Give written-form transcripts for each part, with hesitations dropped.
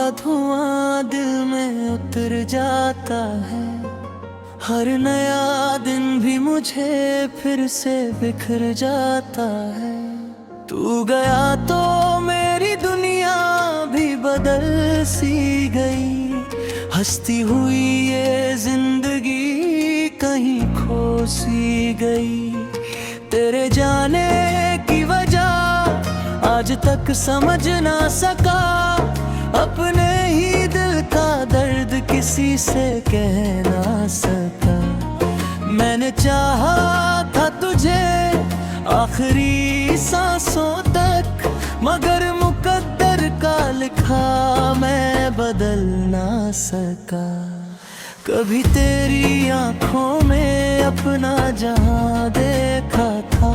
का धुआं दिल में उतर जाता है। हर नया दिन भी मुझे फिर से बिखर जाता है। तू गया तो मेरी दुनिया भी बदल सी गई। हंसती हुई ये जिंदगी कहीं खो सी गई। तेरे जाने की वजह आज तक समझ ना सका। अपने ही दिल का दर्द किसी से कह ना सका। मैंने चाहा था तुझे आखिरी सांसों तक, मगर मुकद्दर का लिखा मैं बदल ना सका। कभी तेरी आंखों में अपना जहां देखा था,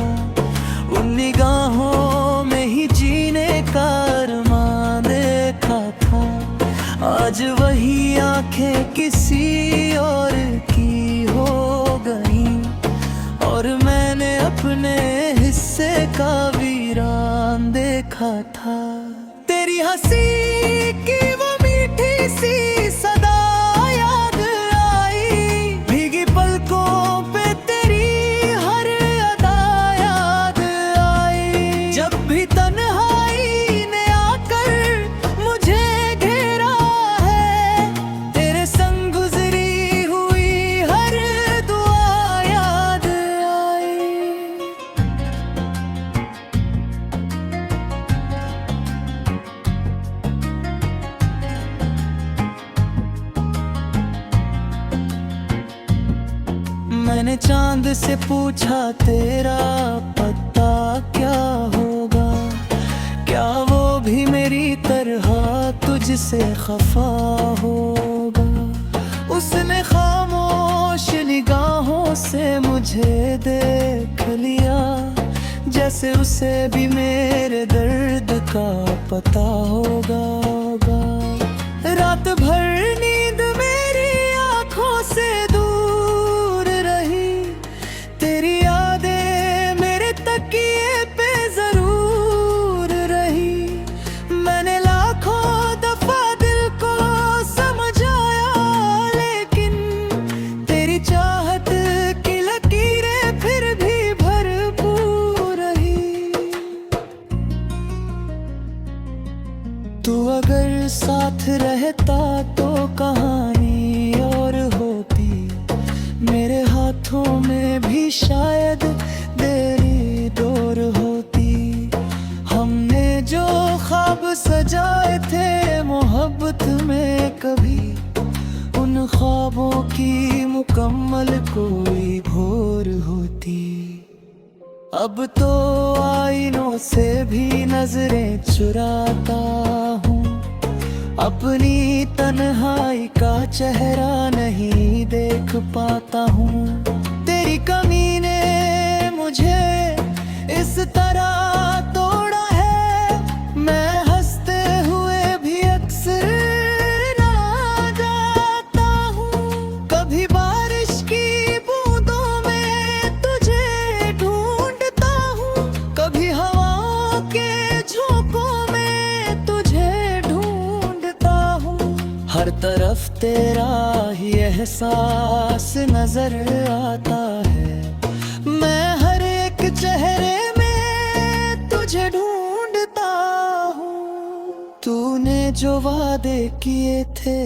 उन निगाहों में ही जीने का अरमान देखा था। आज वही आंखें किसी और की हो गई, और मैंने अपने हिस्से का वीरान देखा था। तेरी हंसी की वो मीठी सी सदा याद आई, भीगी पलकों पे तेरी हर अदा याद आई। जब भी तन्हाई ने आकर मुझे घेरा है, तेरे संग गुजरी हुई हर दुआ याद आई। मैंने चांद से पूछा तेरा पता क्या होगा, क्या वो भी मेरी तरह तुझसे खफा होगा। उसने खामोश निगाहों से मुझे देख लिया, जैसे उसे भी मेरे दर्द का पता होगा। रात भर नींद मेरी आंखों से दूर रही, तेरी यादें मेरे तकिए पे जरूर रही। मैंने लाखों दफा दिल को समझाया, लेकिन तेरी चाहत की लकीरें फिर भी भरपूर रही। तू अगर साथ रहता तो कहानी और होती, मेरे हाथों में भी शायद देरी दूर होती। हमने जो ख्वाब सजाए थे मोहब्बत में, कभी उन ख्वाबों की मुकम्मल कोई भोर होती। अब तो आईनों से भी नजरें चुराता हूँ, अपनी तन्हाई का चेहरा नहीं देख पाता हूँ। तेरी कमी ने मुझे इस तरह तोड़ा है, मैं हंसते हुए भी अक्सर ना जाता हूँ। कभी बारिश की बूंदों में तुझे ढूंढता हूँ, कभी हवाओं के झोंकों में तुझे ढूंढता हूँ। हर तरफ तेरा ही एहसास नजर आता है, मैं हर एक चेहरे में तुझे ढूंढता हूँ। तूने जो वादे किए थे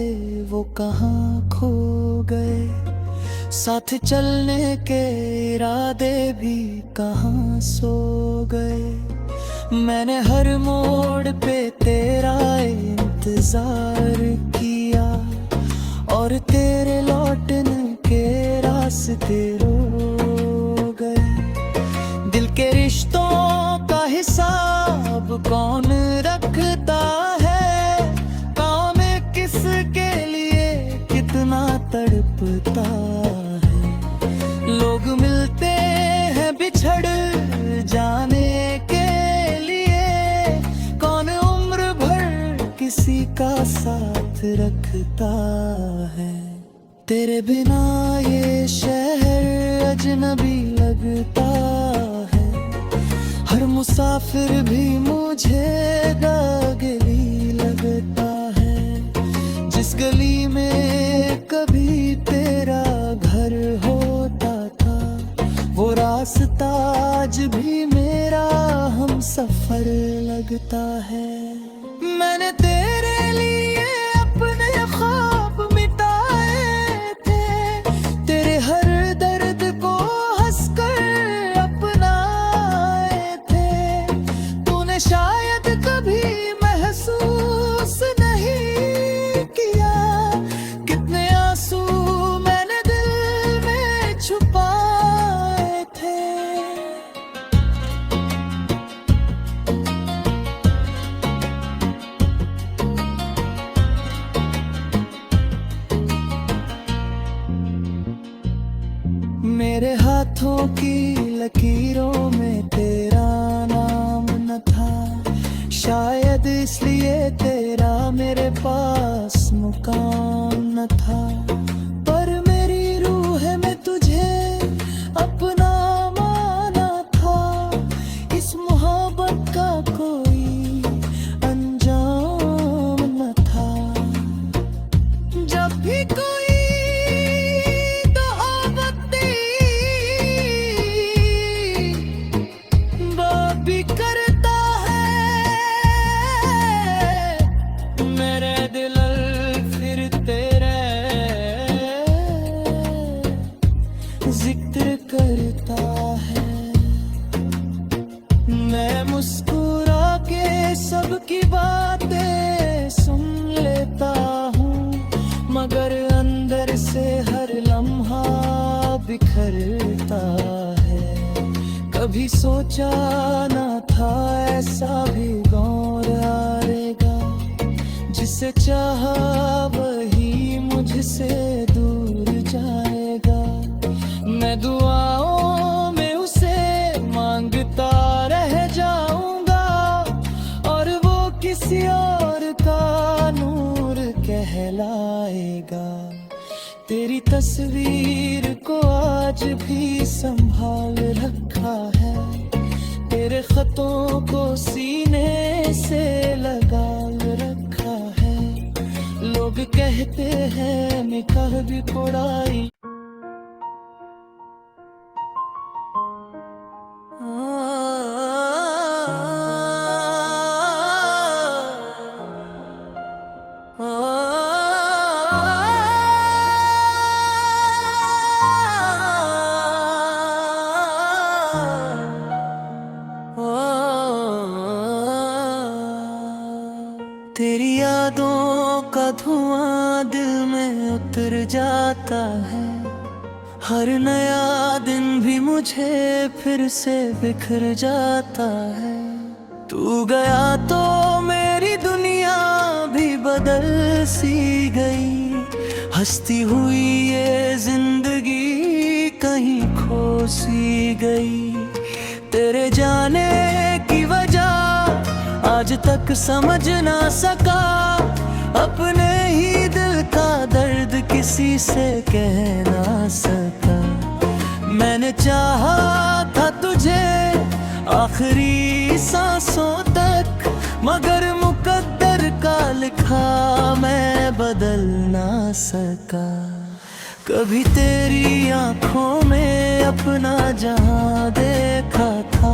वो कहाँ खो गए, साथ चलने के इरादे भी कहाँ सो गए। मैंने हर मोड़ पे तेरा इंतजार किया, और तेरे लौटने के रास्ते रो गए। दिल के रिश्तों का हिसाब कौन रखता है, काम किसके लिए कितना तड़पता है। लोग मिलते हैं बिछड़ जाने के लिए, कौन उम्र भर किसी का साथ रखता है। तेरे बिना ये शहर अजनबी लगता है, हर मुसाफिर भी मुझे गागली लगता है। जिस गली में कभी तेरा घर होता था, वो रास्ता आज भी मेरा हम सफर लगता है। मैंने तेरे लिए अपने ख्वाब मिटाए थे, तेरे हर दर्द को हंसकर अपनाए थे। तूने शायद कभी महसूस नहीं किया, कितने आंसू मैंने दिल में छुपाए थे। मेरे हाथों की लकीरों में तेरा नाम न था, शायद इसलिए तेरा मेरे पास मुकाम न था। पर मेरी रूह में तुझे अपना माना था, इस मोहब्बत का कोई अंजाम न था। जब भी कोई भी करता है, मेरे दिल फिर तेरे जिक्र करता है। मैं मुस्कुरा के सबकी बातें सुन लेता हूँ, मगर अंदर से हर लम्हा बिखरता है। कभी सोचा ना था ऐसा भी दौर आएगा, जिसे चाहा वही मुझसे दूर जाएगा। मैं दुआओं में उसे मांगता रह जाऊंगा, और वो किसी और का नूर कहलाएगा। तेरी तस्वीर को आज भी संभाल रखा है, तेरे खतों को सीने से लगा रखा है। लोग कहते हैं निकाह भी पढ़ाई, तेरी यादों का धुआं दिल में उतर जाता है। हर नया दिन भी मुझे फिर से बिखर जाता है। तू गया तो मेरी दुनिया भी बदल सी गई, हंसती हुई ये जिंदगी कहीं खो सी गई। तेरे जाने की वजह आज तक समझ ना सका, अपने ही दिल का दर्द किसी से कह ना सका। मैंने चाहा था तुझे आखिरी सांसों तक, मगर मुकद्दर का लिखा मैं बदल ना सका। कभी तेरी आंखों में अपना जहां देखा था,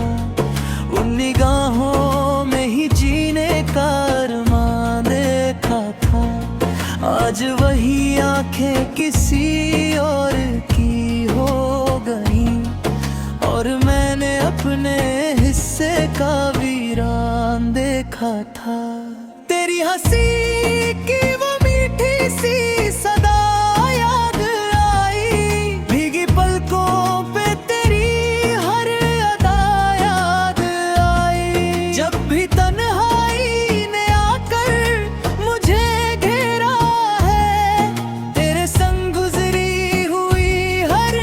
उन निगाहों में ही जीने का अरमां देखा था। आज वही आंखें किसी और की हो गई, और मैंने अपने हिस्से का वीरान देखा था। तेरी हंसी की वो मीठी सी सदा याद आई, भीगी पलकों पे तेरी हर अदा याद आई। जब भी तन्हाई ने आकर मुझे घेरा है, तेरे संग गुजरी हुई हर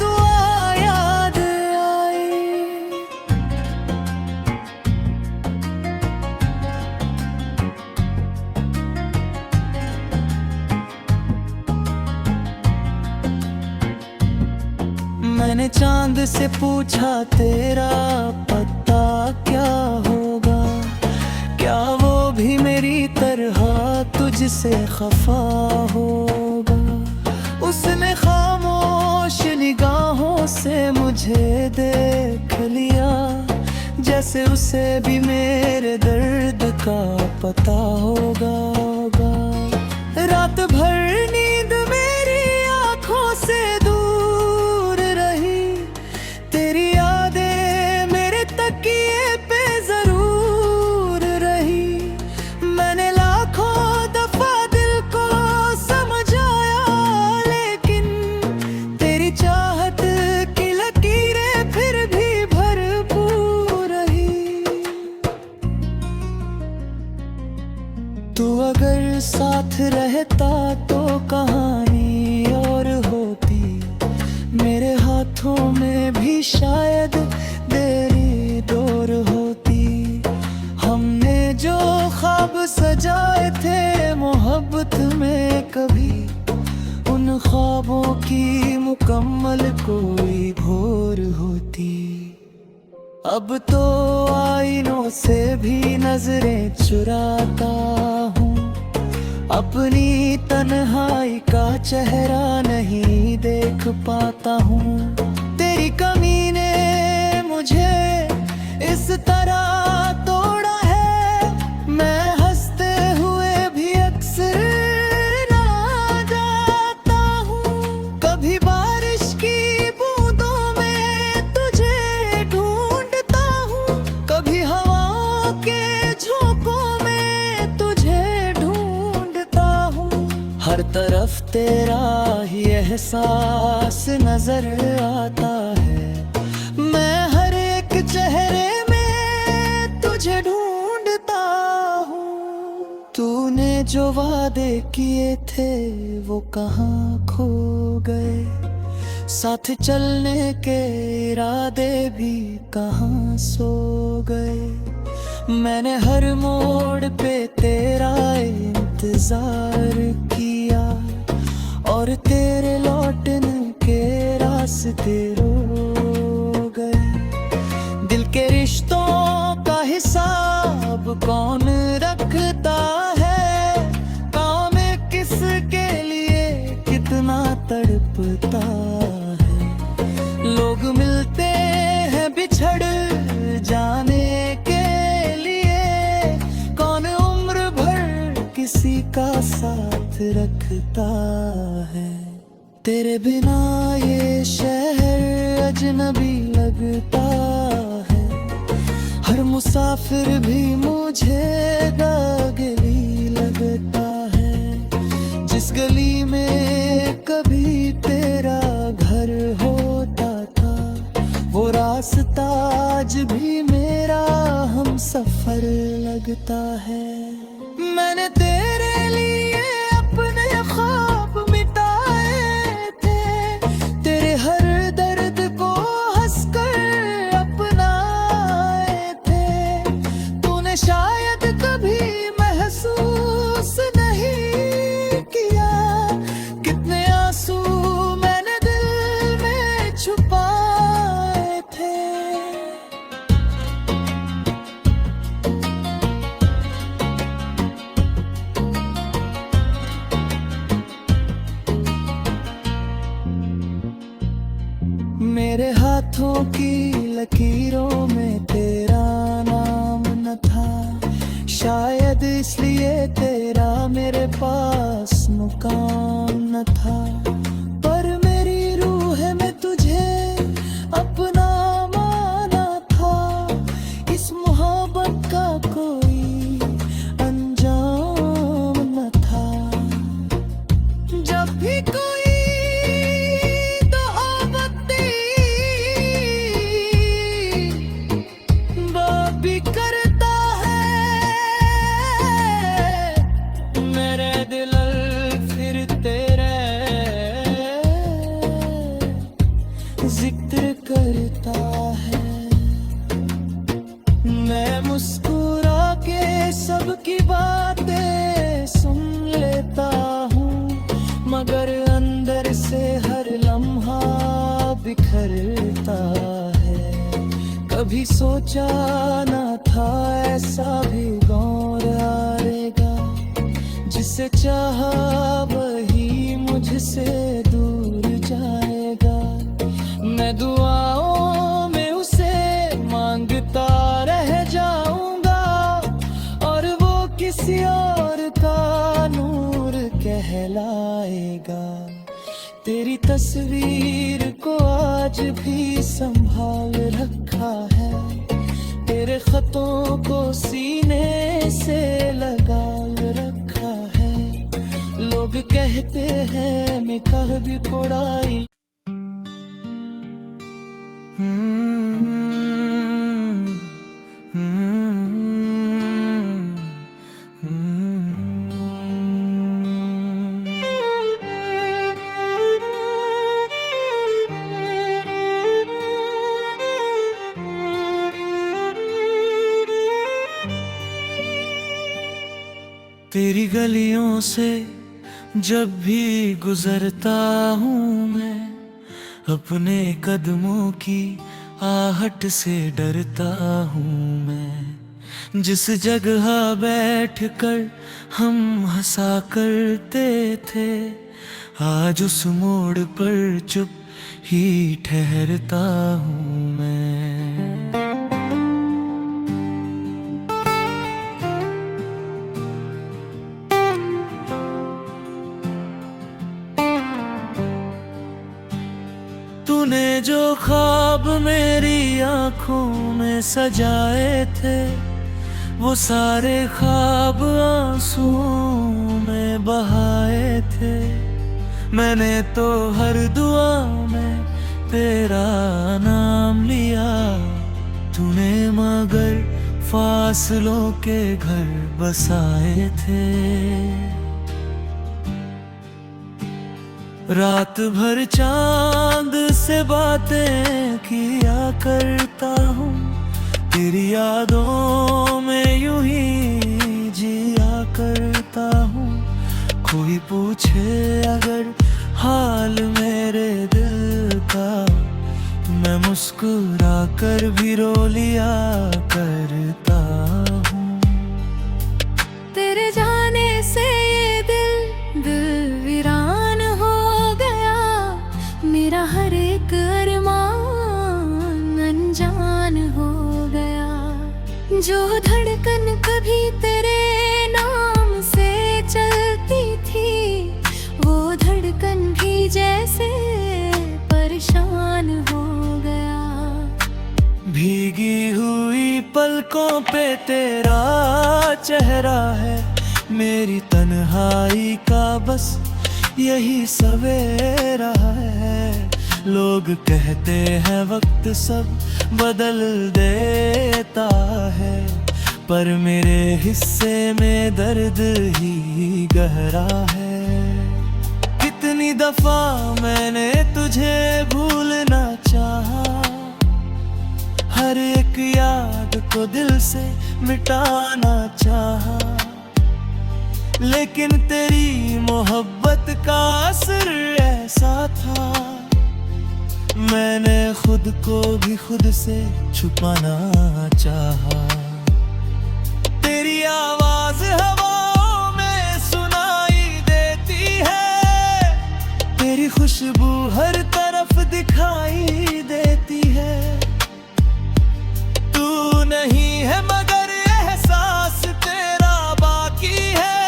दुआ याद आई। मैंने चांद से पूछा तेरा पता क्या होगा, क्या वो भी मेरी तरह तुझसे मुझसे खफा होगा। उसने खामोश निगाहों से मुझे देख लिया, जैसे उसे भी मेरे दर्द का पता होगा। रात भर नींद मेरी आंखों से दूर रही, तेरी यादें मेरे तकिए पे जरूर रही। मैंने लाखों दफा दिल को समझाया, लेकिन तेरी चाहत की लकीरें फिर भी भरपूर रही। तू अगर साथ रहता तो कहानी और होती, मेरे हाथों में भी शायद देरी दूर होती। हमने जो ख्वाब सजाए थे मोहब्बत में, कभी उन ख्वाबों की मुकम्मल कोई भोर होती। अब तो आईनों से भी नजरें चुराता हूँ, अपनी तन्हाई का चेहरा नहीं देख पाता हूँ। तेरी कमी ने मुझे इस तरह तोड़ा है, मैं हंसते हुए भी अक्सर ना जाता हूँ। कभी बारिश की बूंदों में तुझे ढूंढता हूँ, कभी हवाओं के झोंकों में तुझे ढूंढता हूँ। हर तरफ तेरा ही एहसास नजर आता है, मैं हर एक चेहरे में तुझे ढूंढता हूँ। तूने जो वादे किए थे वो कहाँ खो गए, साथ चलने के इरादे भी कहाँ सो गए। मैंने हर मोड़ पे तेरा इंतजार किया, और तेरे लौटने के रास्ते रो गए। दिल के रिश्तों का हिसाब कौन रखता है, काम किसके लिए कितना तड़पता है। लोग मिलते हैं बिछड़ जाने के लिए, कौन उम्र भर किसी का साथ रखता है। तेरे बिना ये शहर अजनबी लगता है, हर मुसाफिर भी मुझे गागली लगता है। जिस गली में कभी तेरा घर होता था, वो रास्ता आज भी मेरा हम सफर लगता है। मैंने तेरे लिए अपने ख्वाब मिटाए थे, तेरे हर दर्द को हंसकर अपनाए थे। तूने शायद कभी महसूस नहीं किया, कितने आंसू मैंने दिल में छुपाए थे। मेरे हाथों की लकीरों में तेरा नाम न था, शायद इसलिए तेरा मेरे पास मुकाम न था। पर मेरी रूह में तुझे अपना माना था, इस मोहब्बत का कोई अंजाम न था। जब भी कोई भी करता है, मेरे दिल फिर तेरे जिक्र करता है। मैं मुस्कुरा के सबकी बातें सुन लेता हूँ, मगर अंदर से हर लम्हा बिखरता है। कभी सोचा न था ऐसा भी दौर आएगा, जिसे जिसे चाहा वही मुझसे दूर जाएगा। मैं दुआओं में उसे मांगता रह जाऊंगा और वो किसी और का नूर कहलाएगा। तेरी तस्वीर को आज भी संभाल रखा है, तेरे खतों को सीने से लगा रखा है। लोग कहते हैं मैं कभी कोड़ाई। तेरी गलियों से जब भी गुजरता हूँ मैं, अपने कदमों की आहट से डरता हूँ मैं। जिस जगह बैठकर हम हंसा करते थे, आज उस मोड़ पर चुप ही ठहरता हूँ मैं। तूने जो ख्वाब मेरी आंखों में सजाए थे, वो सारे ख्वाब आंसुओं में बहाए थे। मैंने तो हर दुआ में तेरा नाम लिया, तूने मगर फासलों के घर बसाए थे। रात भर चांद से बातें किया करता हूँ, तेरी यादों में यूं ही जिया करता हूँ। कोई पूछे अगर हाल मेरे दिल का, मैं मुस्कुरा कर भी रो लिया करता हूँ। तेरे जाने से ये दिल वीरान हो गया, मेरा हर एक अरमान अनजान हो गया। जो धड़कन कभी तेरे नाम से चलती थी, वो धड़कन भी जैसे परेशान हो गया। भीगी हुई पलकों पे तेरा चेहरा है, मेरी तन्हाई का बस यही सवेरा है। लोग कहते हैं वक्त सब बदल देता है, पर मेरे हिस्से में दर्द ही गहरा है। कितनी दफा मैंने तुझे भूलना चाहा, हर एक याद को दिल से मिटाना चाहा, लेकिन तेरी मोहब्बत का असर ऐसा था, मैंने खुद को भी खुद से छुपाना चाहा। तेरी आवाज हवाओं में सुनाई देती है, तेरी खुशबू हर तरफ दिखाई देती है। तू नहीं है मगर एहसास तेरा बाकी है,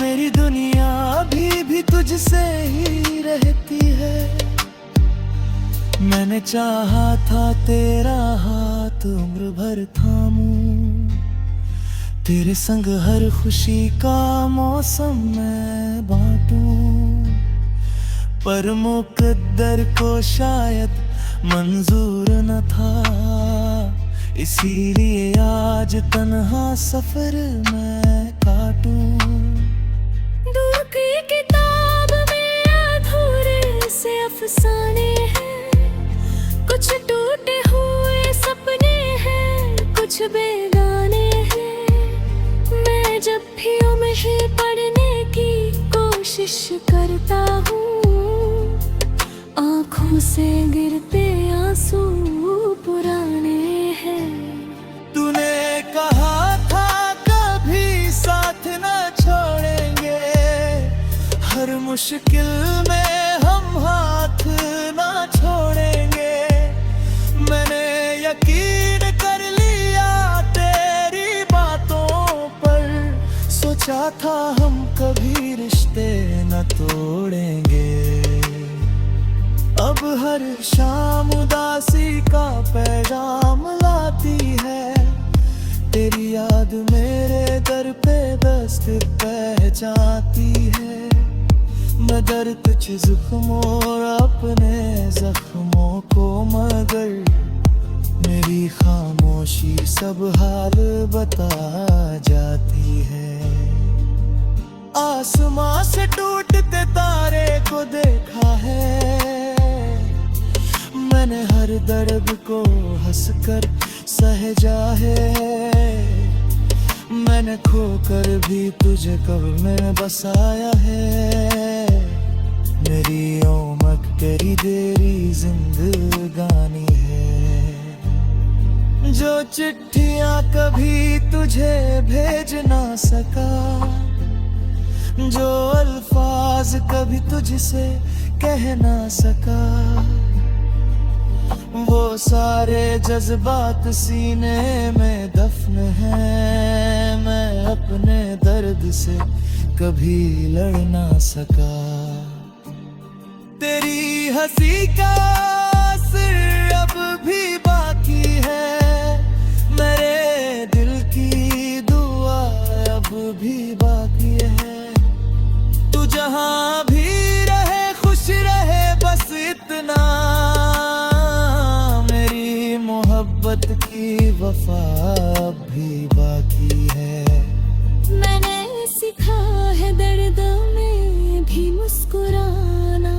मेरी दुनिया अभी भी तुझसे ही रहती है। मैंने चाहा था तेरा हाथ उम्र भर थामूं, तेरे संग हर खुशी का मौसम मैं बांटूं, पर मुकद्दर को शायद मंजूर न था, इसीलिए आज तन्हा सफर मैं काटूं। दूर की किताब में अधूरे से अफसाने हैं, कुछ टूटे हुए सपने हैं, कुछ बेगाने हैं। मैं जब भी उम्र पढ़ने की कोशिश करता हूँ, आँखों से गिरते आंसू पुराने हैं। तूने कहा था कभी साथ न छोड़े, मुश्किल में हम हाथ ना छोड़ेंगे। मैंने यकीन कर लिया तेरी बातों पर, सोचा था हम कभी रिश्ते न तोड़ेंगे। अब हर शाम उदासी का पैगाम लाती है, तेरी याद मेरे दर पे दस्त पहचाती है। मैं दर तुझ जुख्मों और अपने जख्मों को, मगर मेरी खामोशी सब हाल बता जाती है। आसमां से टूटते तारे को देखा है मैंने, हर दर्द को हंसकर सहजा है। मैंने खोकर भी तुझे कब में बसाया है। मेरी उम्र तेरी देरी जिंदगानी है। जो चिट्ठियां कभी तुझे भेज ना सका, जो अल्फाज कभी तुझसे कह ना सका, वो सारे जज्बात सीने में दफन हैं। मैं अपने दर्द से कभी लड़ ना सका। तेरी हंसी का असर अब भी बाकी है, मेरे दिल की दुआ अब भी बाकी है। तू जहां भी रहे खुश रहे बस इतना, मेरी मोहब्बत की वफा अब भी बाकी है। मैंने सीखा है दर्द में भी मुस्कुराना,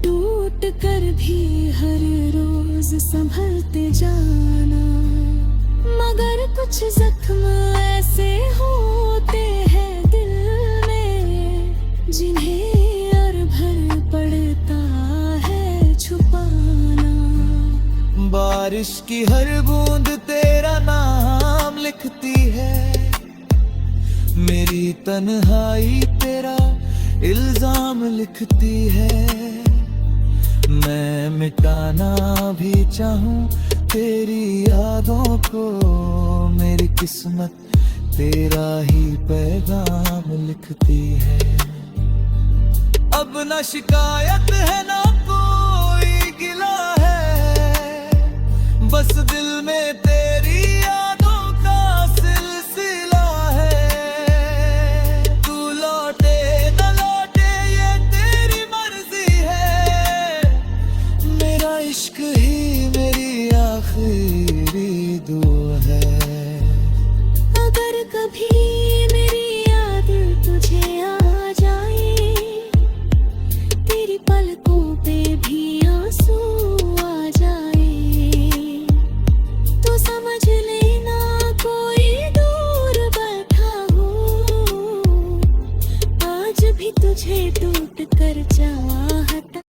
टूट कर भी हर रोज संभलते जाना। मगर कुछ जख्म ऐसे होते हैं दिल में, जिन्हें और भर पड़ता है छुपाना। बारिश की हर बूंद तेरा नाम लिखती है, मेरी तन्हाई तेरा इल्जाम लिखती है। मैं मिटाना भी चाहूं तेरी यादों को, मेरी किस्मत तेरा ही पैगाम लिखती है। अब न शिकायत है ना कोई गिला है, बस दिल में तेरी यादों का सिलसिला है। तू लौटे न लौटे ये तेरी मर्जी है, मेरा इश्क ही मेरी आखिरी